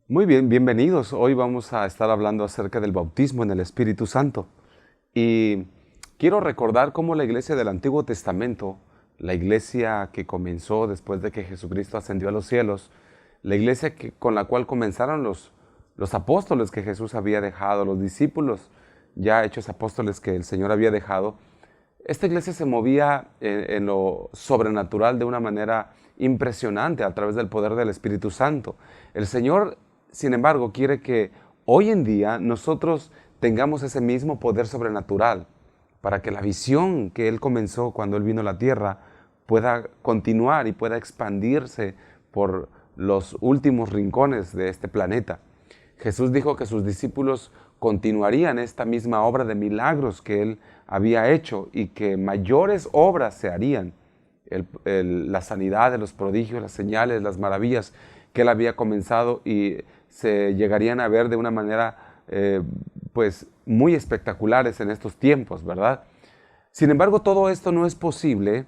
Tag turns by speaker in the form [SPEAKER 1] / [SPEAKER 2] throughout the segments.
[SPEAKER 1] Muy bien, bienvenidos. Hoy vamos a estar hablando acerca del bautismo en el Espíritu Santo. Y quiero recordar cómo la iglesia del Antiguo Testamento, la iglesia que comenzó después de que Jesucristo ascendió a los cielos, la iglesia con la cual comenzaron los apóstoles que Jesús había dejado, los discípulos ya hechos apóstoles que el Señor había dejado, esta iglesia se movía en lo sobrenatural de una manera impresionante a través del poder del Espíritu Santo. El Señor, sin embargo, quiere que hoy en día nosotros tengamos ese mismo poder sobrenatural para que la visión que Él comenzó cuando Él vino a la tierra pueda continuar y pueda expandirse por los últimos rincones de este planeta. Jesús dijo que sus discípulos continuarían esta misma obra de milagros que Él había hecho y que mayores obras se harían. La sanidad de los prodigios, las señales, las maravillas que Él había comenzado y se llegarían a ver de una manera pues muy espectaculares en estos tiempos, ¿verdad? Sin embargo, todo esto no es posible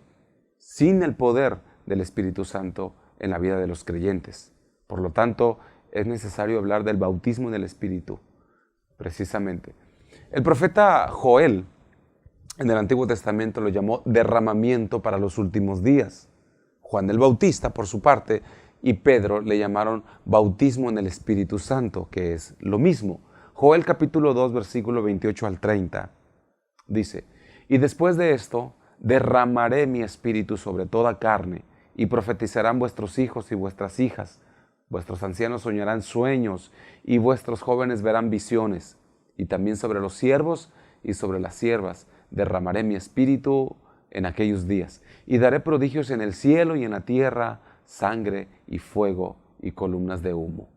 [SPEAKER 1] sin el poder del Espíritu Santo en la vida de los creyentes. Por lo tanto, es necesario hablar del bautismo en el Espíritu, precisamente. El profeta Joel, en el Antiguo Testamento, lo llamó derramamiento para los últimos días. Juan el Bautista, por su parte, y Pedro le llamaron bautismo en el Espíritu Santo, que es lo mismo. Joel capítulo 2, versículo 28 al 30, dice: y después de esto, derramaré mi espíritu sobre toda carne, y profetizarán vuestros hijos y vuestras hijas. Vuestros ancianos soñarán sueños, y vuestros jóvenes verán visiones. Y también sobre los siervos y sobre las siervas derramaré mi espíritu en aquellos días. Y daré prodigios en el cielo y en la tierra, sangre y fuego y columnas de humo.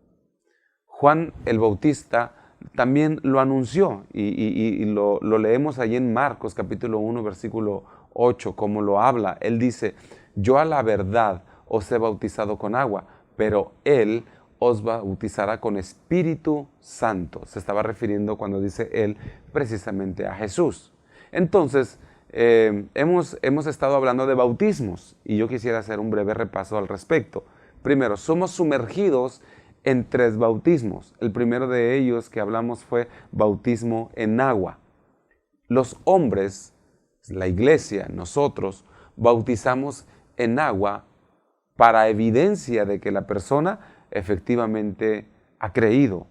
[SPEAKER 1] Juan el Bautista también lo anunció y lo leemos allí en Marcos capítulo 1 versículo 8, como lo habla. Él dice: yo a la verdad os he bautizado con agua, pero Él os bautizará con Espíritu Santo. Se estaba refiriendo, cuando dice Él, precisamente a Jesús. Entonces, hemos estado hablando de bautismos y yo quisiera hacer un breve repaso al respecto. Primero, somos sumergidos en tres bautismos. El primero de ellos que hablamos fue bautismo en agua. Los hombres, la iglesia, nosotros, bautizamos en agua para evidencia de que la persona efectivamente ha creído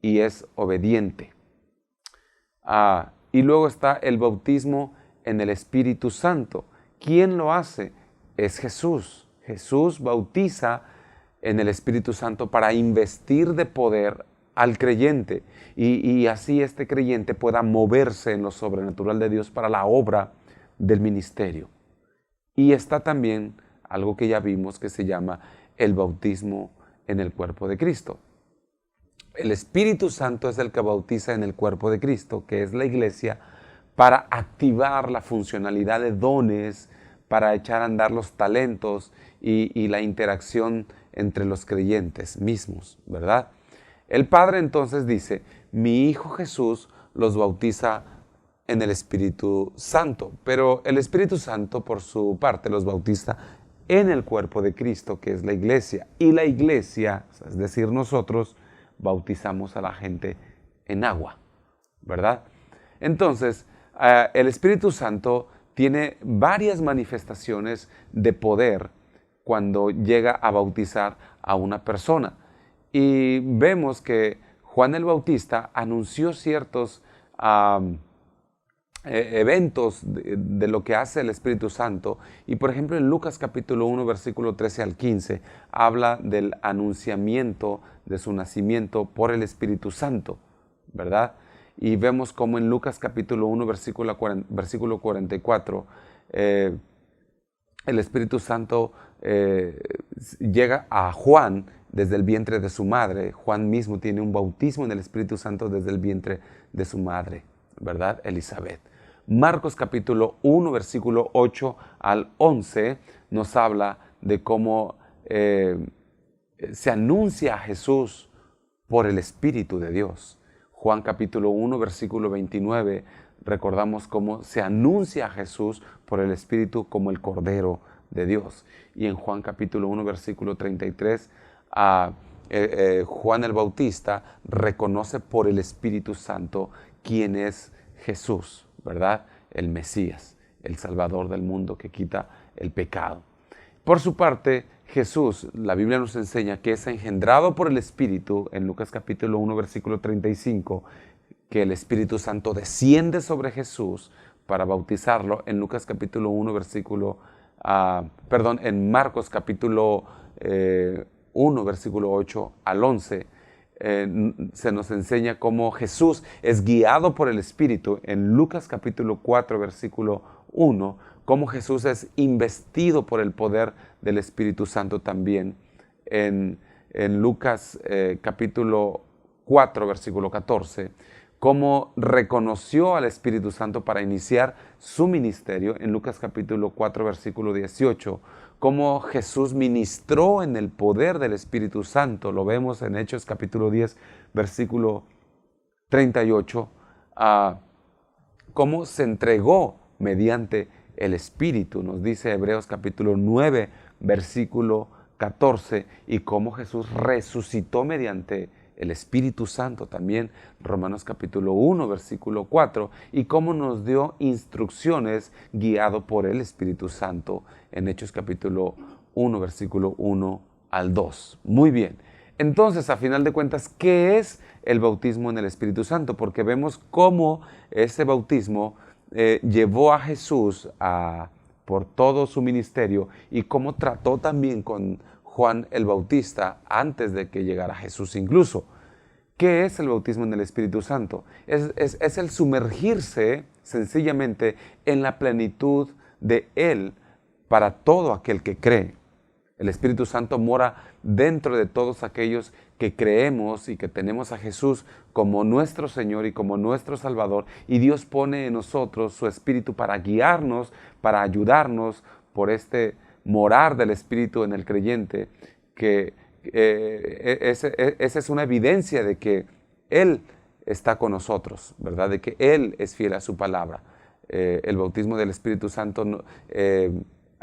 [SPEAKER 1] y es obediente. Y luego está el bautismo en el Espíritu Santo. ¿Quién lo hace? Es Jesús. Jesús bautiza en el Espíritu Santo para investir de poder al creyente y así este creyente pueda moverse en lo sobrenatural de Dios para la obra del ministerio. Y está también algo que ya vimos que se llama el bautismo en el cuerpo de Cristo. El Espíritu Santo es el que bautiza en el cuerpo de Cristo, que es la iglesia, para activar la funcionalidad de dones, para echar a andar los talentos y la interacción entre los creyentes mismos, ¿verdad? El Padre entonces dice: mi Hijo Jesús los bautiza en el Espíritu Santo, pero el Espíritu Santo por su parte los bautiza en el cuerpo de Cristo, que es la iglesia. Y la iglesia, es decir, nosotros, bautizamos a la gente en agua, ¿verdad? Entonces, el Espíritu Santo tiene varias manifestaciones de poder cuando llega a bautizar a una persona. Y vemos que Juan el Bautista anunció ciertos eventos de lo que hace el Espíritu Santo. Y por ejemplo en Lucas capítulo 1 versículo 13 al 15 habla del anunciamiento de su nacimiento por el Espíritu Santo, ¿verdad? Y vemos como en Lucas capítulo 1 versículo 44 el Espíritu Santo llega a Juan desde el vientre de su madre. Juan mismo tiene un bautismo en el Espíritu Santo desde el vientre de su madre, ¿verdad? Elizabeth. Marcos capítulo 1, versículo 8 al 11 nos habla de cómo se anuncia a Jesús por el Espíritu de Dios. Juan capítulo 1, versículo 29, recordamos cómo se anuncia a Jesús por el Espíritu como el Cordero de Dios. Y en Juan capítulo 1, versículo 33, Juan el Bautista reconoce por el Espíritu Santo quién es Jesús, ¿verdad? El Mesías, el Salvador del mundo que quita el pecado. Por su parte, Jesús, la Biblia nos enseña que es engendrado por el Espíritu, en Lucas capítulo 1, versículo 35, que el Espíritu Santo desciende sobre Jesús para bautizarlo. En Lucas capítulo 1, en Marcos capítulo 1, versículo 8 al 11, se nos enseña cómo Jesús es guiado por el Espíritu. En Lucas capítulo 4, versículo 1, cómo Jesús es investido por el poder del Espíritu Santo también. En Lucas capítulo 4, versículo 14, cómo reconoció al Espíritu Santo para iniciar su ministerio. En Lucas capítulo 4, versículo 18, cómo Jesús ministró en el poder del Espíritu Santo. Lo vemos en Hechos capítulo 10, versículo 38, cómo se entregó mediante el Espíritu, nos dice Hebreos capítulo 9, versículo 14, y cómo Jesús resucitó mediante el Espíritu Santo también, Romanos capítulo 1, versículo 4, y cómo nos dio instrucciones guiado por el Espíritu Santo en Hechos capítulo 1, versículo 1 al 2. Muy bien. Entonces, a final de cuentas, ¿qué es el bautismo en el Espíritu Santo? Porque vemos cómo ese bautismo llevó a Jesús por todo su ministerio y cómo trató también con Juan el Bautista antes de que llegara Jesús incluso. ¿Qué es el bautismo en el Espíritu Santo? Es el sumergirse sencillamente en la plenitud de Él para todo aquel que cree. El Espíritu Santo mora dentro de todos aquellos que creemos y que tenemos a Jesús como nuestro Señor y como nuestro Salvador. Y Dios pone en nosotros su Espíritu para guiarnos, para ayudarnos por este morar del Espíritu en el creyente, que esa es una evidencia de que Él está con nosotros, ¿verdad? De que Él es fiel a su palabra. El bautismo del Espíritu Santo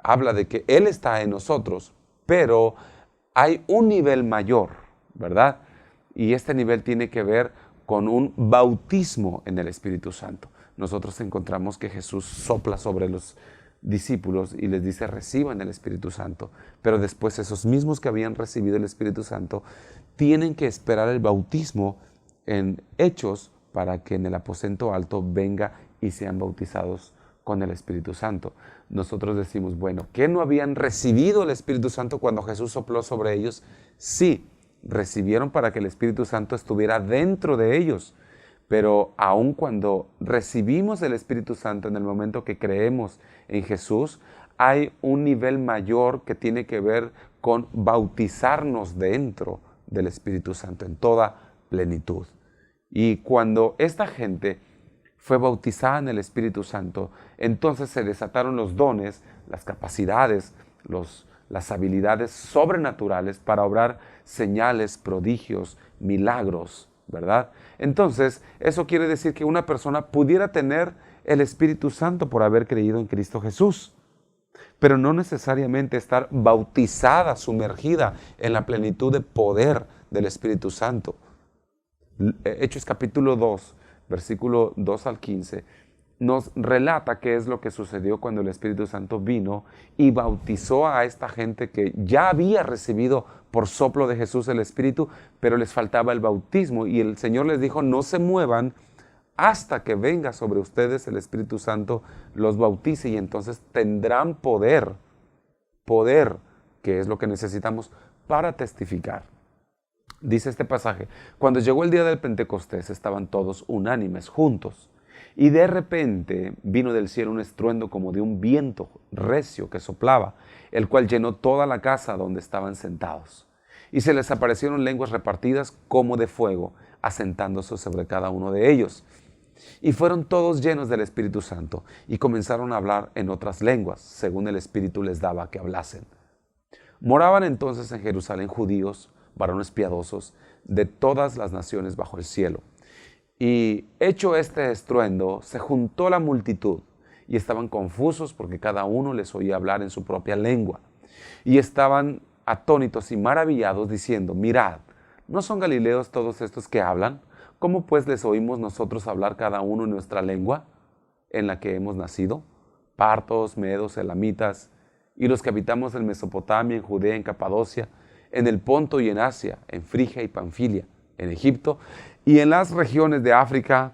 [SPEAKER 1] habla de que Él está en nosotros, pero hay un nivel mayor, ¿verdad? Y este nivel tiene que ver con un bautismo en el Espíritu Santo. Nosotros encontramos que Jesús sopla sobre los discípulos y les dice: reciban el Espíritu Santo. Pero después esos mismos que habían recibido el Espíritu Santo tienen que esperar el bautismo en Hechos para que en el aposento alto venga y sean bautizados con el Espíritu Santo. Nosotros decimos, bueno, ¿qué no habían recibido el Espíritu Santo cuando Jesús sopló sobre ellos? Sí, recibieron para que el Espíritu Santo estuviera dentro de ellos. Pero aun cuando recibimos el Espíritu Santo en el momento que creemos en Jesús, hay un nivel mayor que tiene que ver con bautizarnos dentro del Espíritu Santo en toda plenitud. Y cuando esta gente fue bautizada en el Espíritu Santo, entonces se desataron los dones, las capacidades, las habilidades sobrenaturales para obrar señales, prodigios, milagros, ¿verdad? Entonces, eso quiere decir que una persona pudiera tener el Espíritu Santo por haber creído en Cristo Jesús, pero no necesariamente estar bautizada, sumergida en la plenitud de poder del Espíritu Santo. Hechos capítulo 2, versículo 2 al 15, nos relata qué es lo que sucedió cuando el Espíritu Santo vino y bautizó a esta gente que ya había recibido por soplo de Jesús el Espíritu, pero les faltaba el bautismo. Y el Señor les dijo: no se muevan hasta que venga sobre ustedes el Espíritu Santo, los bautice, y entonces tendrán poder, que es lo que necesitamos para testificar. Dice este pasaje: cuando llegó el día del Pentecostés, estaban todos unánimes, juntos. Y de repente vino del cielo un estruendo como de un viento recio que soplaba, el cual llenó toda la casa donde estaban sentados. Y se les aparecieron lenguas repartidas como de fuego, asentándose sobre cada uno de ellos. Y fueron todos llenos del Espíritu Santo, y comenzaron a hablar en otras lenguas, según el Espíritu les daba que hablasen. Moraban entonces en Jerusalén judíos, varones piadosos, de todas las naciones bajo el cielo. Y hecho este estruendo, se juntó la multitud, y estaban confusos porque cada uno les oía hablar en su propia lengua. Y estaban atónitos y maravillados, diciendo: mirad, ¿no son galileos todos estos que hablan? ¿Cómo pues les oímos nosotros hablar cada uno en nuestra lengua en la que hemos nacido? Partos, medos, elamitas, y los que habitamos en Mesopotamia, en Judea, en Capadocia, en el Ponto y en Asia, en Frigia y Panfilia, en Egipto, y en las regiones de África,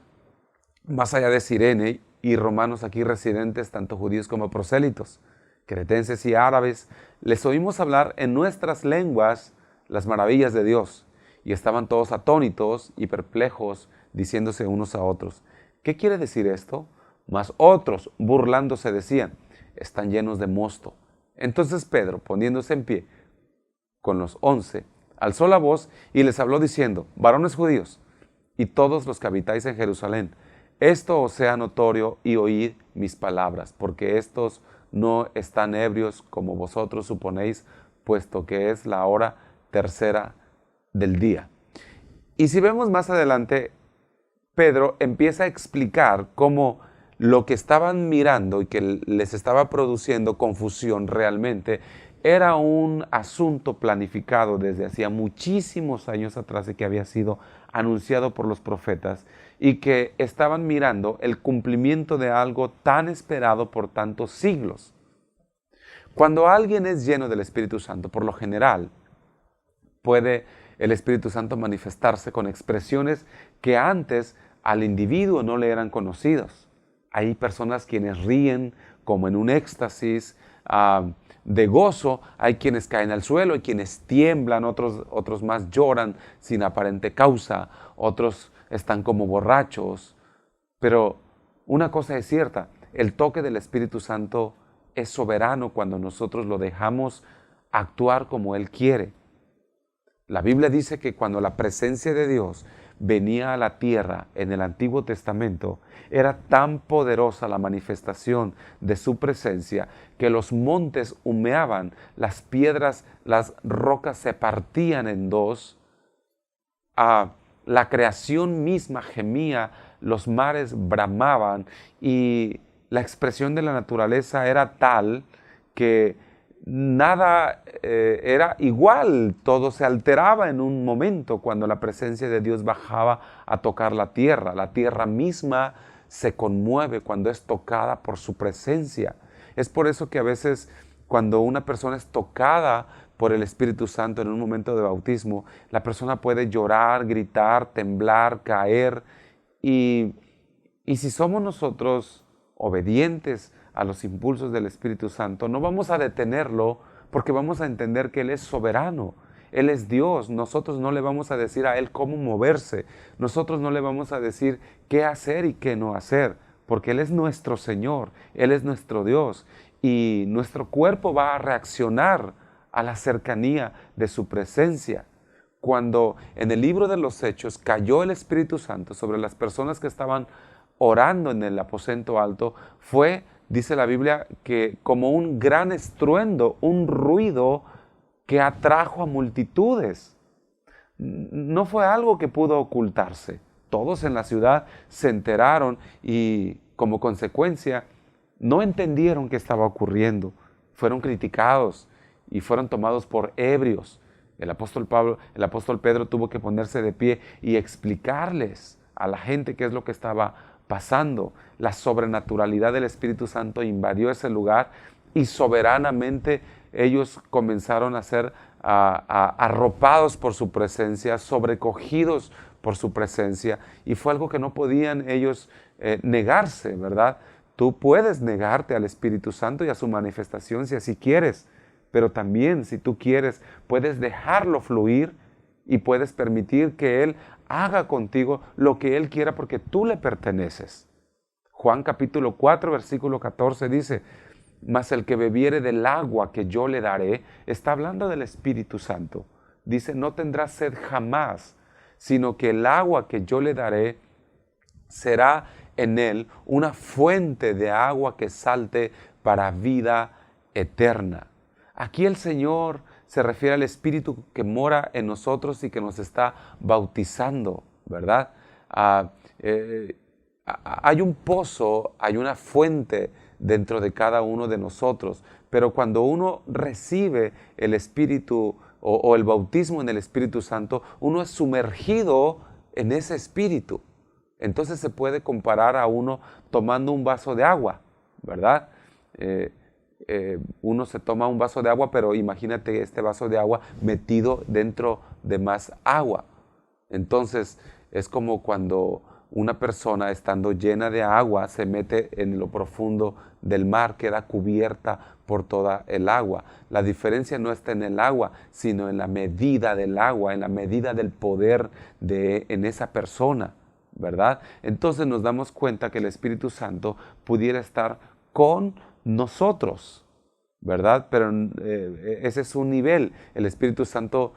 [SPEAKER 1] más allá de Cirene, y romanos aquí residentes, tanto judíos como prosélitos, cretenses y árabes, les oímos hablar en nuestras lenguas las maravillas de Dios, y estaban todos atónitos y perplejos, diciéndose unos a otros, ¿qué quiere decir esto? Mas otros, burlándose, decían, están llenos de mosto. Entonces Pedro, poniéndose en pie con los 11, alzó la voz y les habló diciendo, varones judíos, y todos los que habitáis en Jerusalén, esto os sea notorio y oíd mis palabras, porque estos no están ebrios como vosotros suponéis, puesto que es la hora tercera del día. Y si vemos más adelante, Pedro empieza a explicar cómo lo que estaban mirando y que les estaba produciendo confusión realmente era un asunto planificado desde hacía muchísimos años atrás y que había sido anunciado por los profetas y que estaban mirando el cumplimiento de algo tan esperado por tantos siglos. Cuando alguien es lleno del Espíritu Santo, por lo general, puede el Espíritu Santo manifestarse con expresiones que antes al individuo no le eran conocidas. Hay personas quienes ríen como en un éxtasis de gozo, hay quienes caen al suelo, hay quienes tiemblan, otros más lloran sin aparente causa, otros están como borrachos. Pero una cosa es cierta, el toque del Espíritu Santo es soberano cuando nosotros lo dejamos actuar como Él quiere. La Biblia dice que cuando la presencia de Dios venía a la tierra en el Antiguo Testamento, era tan poderosa la manifestación de su presencia que los montes humeaban, las piedras, las rocas se partían en dos, la creación misma gemía, los mares bramaban y la expresión de la naturaleza era tal que nada era igual, todo se alteraba en un momento cuando la presencia de Dios bajaba a tocar la tierra misma se conmueve cuando es tocada por su presencia. Es por eso que a veces cuando una persona es tocada por el Espíritu Santo en un momento de bautismo, la persona puede llorar, gritar, temblar, caer y si somos nosotros obedientes a los impulsos del Espíritu Santo, no vamos a detenerlo porque vamos a entender que Él es soberano, Él es Dios. Nosotros no le vamos a decir a Él cómo moverse, nosotros no le vamos a decir qué hacer y qué no hacer, porque Él es nuestro Señor, Él es nuestro Dios y nuestro cuerpo va a reaccionar a la cercanía de su presencia. Cuando en el libro de los Hechos cayó el Espíritu Santo sobre las personas que estaban orando en el aposento alto, fue, dice la Biblia, que como un gran estruendo, un ruido que atrajo a multitudes. No fue algo que pudo ocultarse. Todos en la ciudad se enteraron y como consecuencia no entendieron qué estaba ocurriendo. Fueron criticados y fueron tomados por ebrios. El apóstol Pedro tuvo que ponerse de pie y explicarles a la gente qué es lo que estaba pasando. La sobrenaturalidad del Espíritu Santo invadió ese lugar y soberanamente ellos comenzaron a ser arropados por su presencia, sobrecogidos por su presencia, y fue algo que no podían ellos negarse, ¿verdad? Tú puedes negarte al Espíritu Santo y a su manifestación si así quieres, pero también si tú quieres puedes dejarlo fluir y puedes permitir que Él haga contigo lo que Él quiera porque tú le perteneces. Juan capítulo 4 versículo 14 dice, mas el que bebiere del agua que yo le daré, está hablando del Espíritu Santo. Dice, no tendrá sed jamás, sino que el agua que yo le daré será en él una fuente de agua que salte para vida eterna. Aquí el Señor se refiere al Espíritu que mora en nosotros y que nos está bautizando, ¿verdad? Hay un pozo, hay una fuente dentro de cada uno de nosotros, pero cuando uno recibe el Espíritu o el bautismo en el Espíritu Santo, uno es sumergido en ese Espíritu. Entonces se puede comparar a uno tomando un vaso de agua, ¿verdad? Uno se toma un vaso de agua, pero imagínate este vaso de agua metido dentro de más agua. Entonces es como cuando una persona estando llena de agua se mete en lo profundo del mar, queda cubierta por toda el agua. La diferencia no está en el agua, sino en la medida del agua, en la medida del poder en esa persona, ¿verdad? Entonces nos damos cuenta que el Espíritu Santo pudiera estar con nosotros, ¿verdad? Pero ese es un nivel. El Espíritu Santo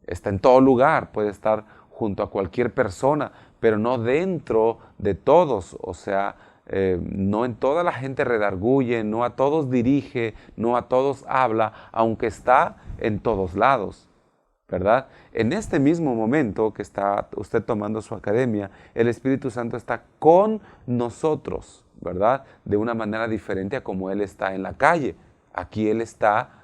[SPEAKER 1] está en todo lugar, puede estar junto a cualquier persona, pero no dentro de todos. O sea, no en toda la gente redarguye, no a todos dirige, no a todos habla, aunque está en todos lados, ¿verdad? En este mismo momento que está usted tomando su academia, el Espíritu Santo está con nosotros, ¿verdad? De una manera diferente a como Él está en la calle. Aquí Él está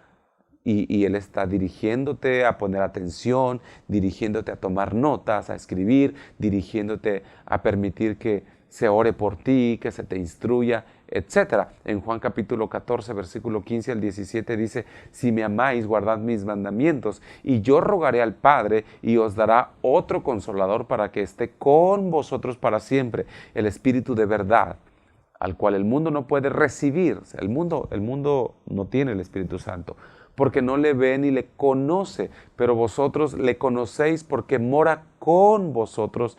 [SPEAKER 1] y Él está dirigiéndote a poner atención, dirigiéndote a tomar notas, a escribir, dirigiéndote a permitir que se ore por ti, que se te instruya, etc. En Juan capítulo 14, versículo 15 al 17 dice: si me amáis, guardad mis mandamientos, y yo rogaré al Padre, y os dará otro consolador para que esté con vosotros para siempre, el Espíritu de verdad, al cual el mundo no puede recibir. O sea, el mundo no tiene el Espíritu Santo, porque no le ve ni le conoce, pero vosotros le conocéis porque mora con vosotros.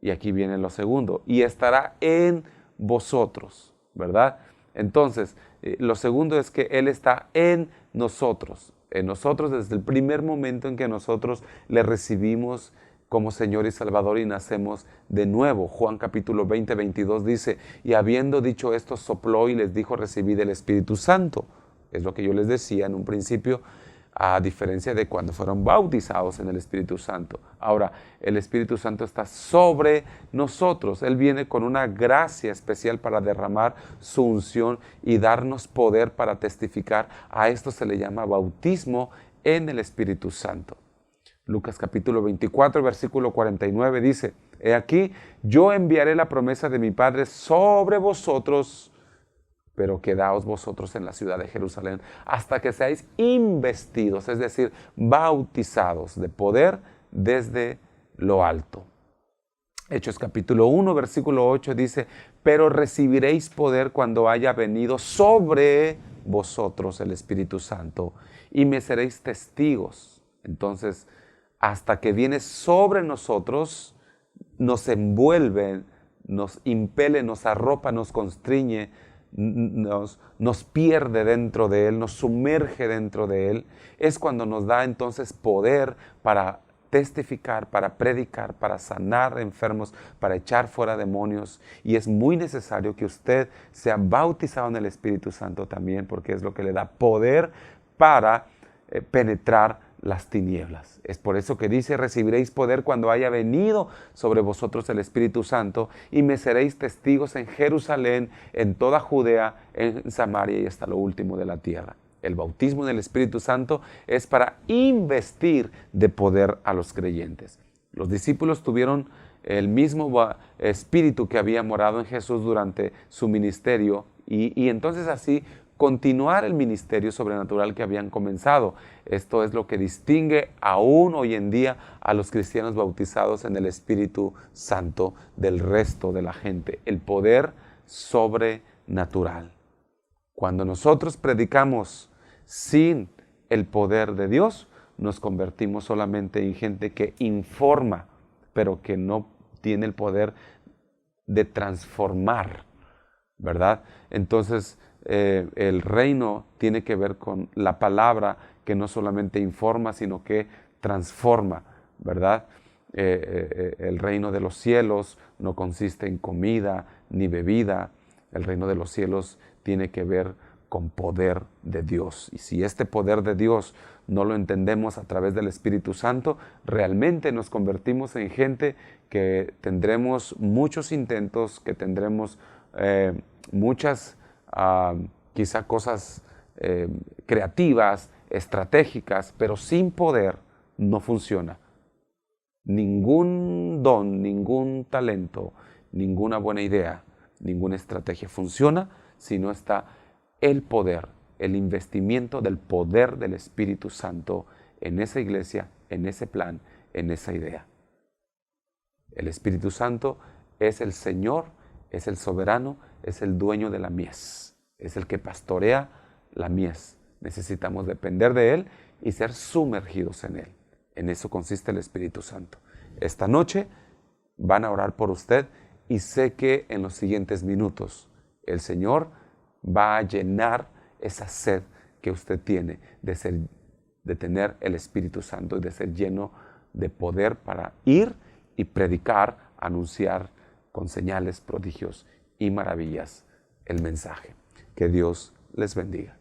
[SPEAKER 1] Y aquí viene lo segundo: y estará en vosotros, ¿verdad? Entonces, lo segundo es que Él está en nosotros desde el primer momento en que nosotros le recibimos como Señor y Salvador y nacemos de nuevo. Juan capítulo 20, 22 dice: y habiendo dicho esto, sopló y les dijo: recibid el Espíritu Santo. Es lo que yo les decía en un principio, a diferencia de cuando fueron bautizados en el Espíritu Santo. Ahora, el Espíritu Santo está sobre nosotros. Él viene con una gracia especial para derramar su unción y darnos poder para testificar. A esto se le llama bautismo en el Espíritu Santo. Lucas capítulo 24, versículo 49 dice: he aquí, yo enviaré la promesa de mi Padre sobre vosotros, pero quedaos vosotros en la ciudad de Jerusalén hasta que seáis investidos, es decir, bautizados de poder desde lo alto. Hechos capítulo 1, versículo 8 dice: pero recibiréis poder cuando haya venido sobre vosotros el Espíritu Santo, y me seréis testigos. Entonces, hasta que viene sobre nosotros, nos envuelve, nos impele, nos arropa, nos constriñe, nos pierde dentro de Él, nos sumerge dentro de Él. Es cuando nos da entonces poder para testificar, para predicar, para sanar enfermos, para echar fuera demonios. Y es muy necesario que usted sea bautizado en el Espíritu Santo también, porque es lo que le da poder para penetrar las tinieblas. Es por eso que dice: recibiréis poder cuando haya venido sobre vosotros el Espíritu Santo, y me seréis testigos en Jerusalén, en toda Judea, en Samaria y hasta lo último de la tierra. El bautismo en el Espíritu Santo es para investir de poder a los creyentes. Los discípulos tuvieron el mismo espíritu que había morado en Jesús durante su ministerio, y entonces así continuar el ministerio sobrenatural que habían comenzado. Esto es lo que distingue aún hoy en día a los cristianos bautizados en el Espíritu Santo del resto de la gente: el poder sobrenatural. Cuando nosotros predicamos sin el poder de Dios, nos convertimos solamente en gente que informa, pero que no tiene el poder de transformar, ¿verdad? Entonces, el reino tiene que ver con la palabra que no solamente informa, sino que transforma, ¿verdad? El reino de los cielos no consiste en comida ni bebida. El reino de los cielos tiene que ver con poder de Dios. Y si este poder de Dios no lo entendemos a través del Espíritu Santo, realmente nos convertimos en gente que tendremos muchos intentos, que tendremos muchas quizá cosas creativas estratégicas, pero sin poder no funciona. Ningún don, ningún talento, ninguna buena idea, ninguna estrategia funciona si no está el poder, el investimiento del poder del Espíritu Santo en esa iglesia, en ese plan, en esa idea. El Espíritu Santo es el Señor, es el soberano, es el dueño de la mies, es el que pastorea la mies. Necesitamos depender de Él y ser sumergidos en Él. En eso consiste el Espíritu Santo. Esta noche van a orar por usted y sé que en los siguientes minutos el Señor va a llenar esa sed que usted tiene de tener el Espíritu Santo y de ser lleno de poder para ir y predicar, anunciar con señales, prodigios y maravillas el mensaje. Que Dios les bendiga.